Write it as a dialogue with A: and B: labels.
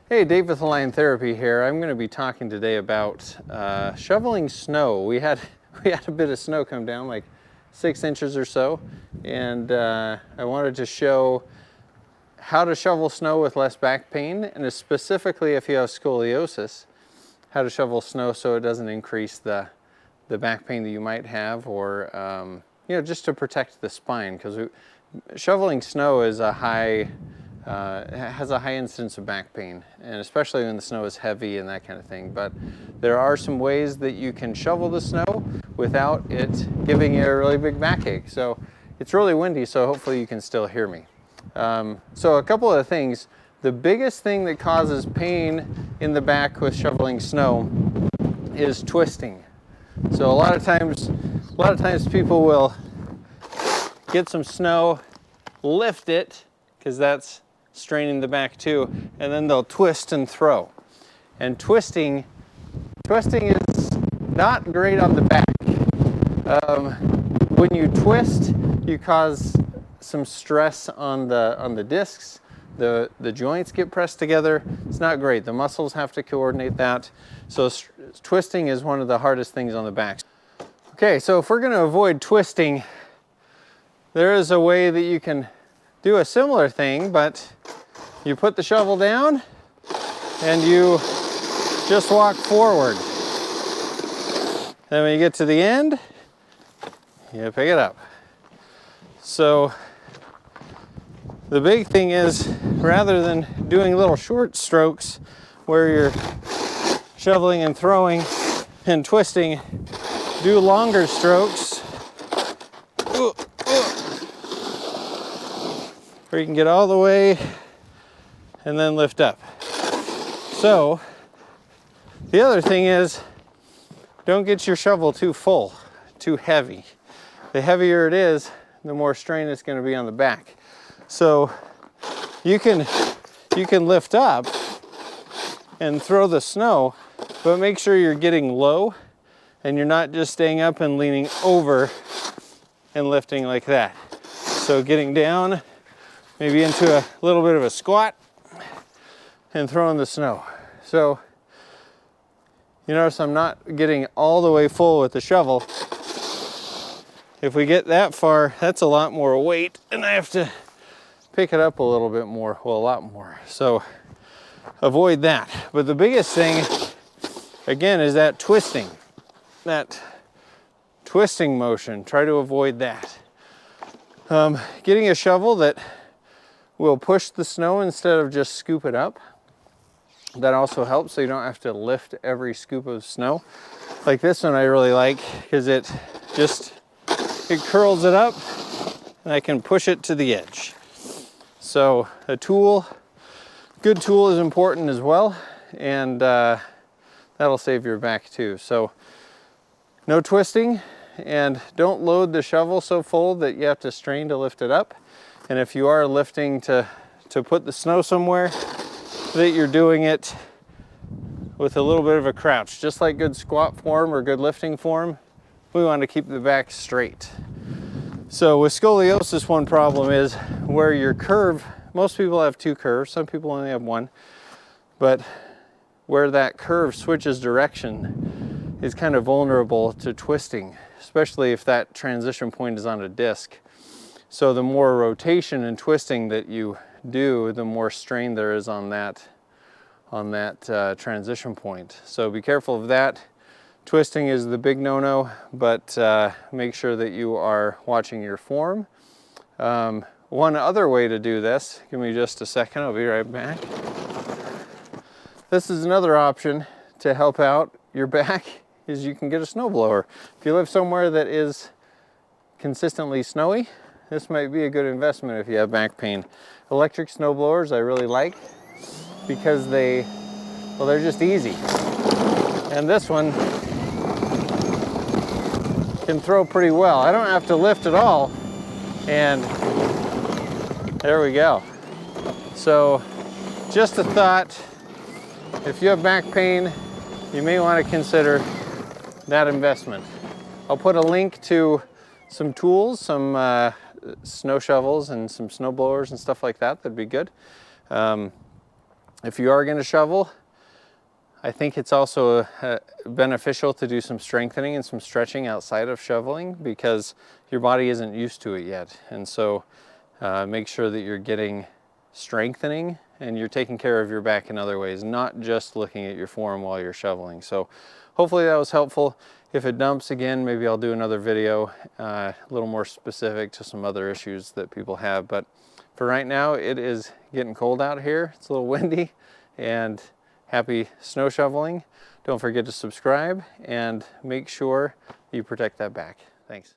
A: Hey, Dave with Line Therapy here. I'm going to be talking today about shoveling snow. We had a bit of snow come down, like 6 inches or so, and I wanted to show how to shovel snow with less back pain, and specifically if you have scoliosis, how to shovel snow so it doesn't increase the back pain that you might have, or just to protect the spine, because shoveling snow is has a high incidence of back pain, and especially when the snow is heavy and that kind of thing. But there are some ways that you can shovel the snow without it giving you a really big backache. So it's really windy, so hopefully you can still hear me. So a couple of things. The biggest thing that causes pain in the back with shoveling snow is twisting. So a lot of times people will get some snow, lift it, because that's straining the back too, and then they'll twist and throw. And twisting is not great on the back. When you twist, you cause some stress on the discs. The joints get pressed together. It's not great. The muscles have to coordinate that. So twisting is one of the hardest things on the back. Okay, so if we're going to avoid twisting, there is a way that you can do a similar thing, but you put the shovel down and you just walk forward. Then when you get to the end, you pick it up. So the big thing is, rather than doing little short strokes where you're shoveling and throwing and twisting, do longer strokes where you can get all the way and then lift up. So the other thing is, don't get your shovel too full, too heavy. The heavier it is, the more strain it's going to be on the back. So you can lift up and throw the snow, but make sure you're getting low and you're not just staying up and leaning over and lifting like that. So getting down, maybe into a little bit of a squat and throwing the snow. So you notice I'm not getting all the way full with the shovel. If we get that far, that's a lot more weight and I have to pick it up a little bit more, well, a lot more. So avoid that. But the biggest thing, again, is that twisting motion. Try to avoid that. Getting a shovel that will push the snow instead of just scoop it up. That also helps, so you don't have to lift every scoop of snow. Like this one I really like, because it curls it up and I can push it to the edge. So a good tool is important as well, and that'll save your back too. So no twisting, and don't load the shovel so full that you have to strain to lift it up. And if you are lifting to put the snow somewhere, that you're doing it with a little bit of a crouch. Just like good squat form or good lifting form, we want to keep the back straight. So with scoliosis, one problem is where your curve, most people have 2 curves, some people only have 1, but where that curve switches direction is kind of vulnerable to twisting, especially if that transition point is on a disc. So the more rotation and twisting that you do, the more strain there is on that transition point. So be careful of that. Twisting is the big no-no, but make sure that you are watching your form. One other way to do this, give me just a second, I'll be right back. This is another option to help out your back, is you can get a snowblower. If you live somewhere that is consistently snowy, this might be a good investment if you have back pain. Electric snowblowers I really like, because they're just easy. And this one can throw pretty well. I don't have to lift at all, and there we go. So just a thought, if you have back pain, you may want to consider that investment. I'll put a link to some tools, some snow shovels and some snow blowers and stuff like that. That'd be good. If you are going to shovel, I think it's also beneficial to do some strengthening and some stretching outside of shoveling because your body isn't used to it yet. And so make sure that you're getting strengthening and you're taking care of your back in other ways, not just looking at your form while you're shoveling. So hopefully that was helpful. If it dumps again, maybe I'll do another video a little more specific to some other issues that people have. But for right now, it is getting cold out here. It's a little windy, and happy snow shoveling. Don't forget to subscribe and make sure you protect that back. Thanks.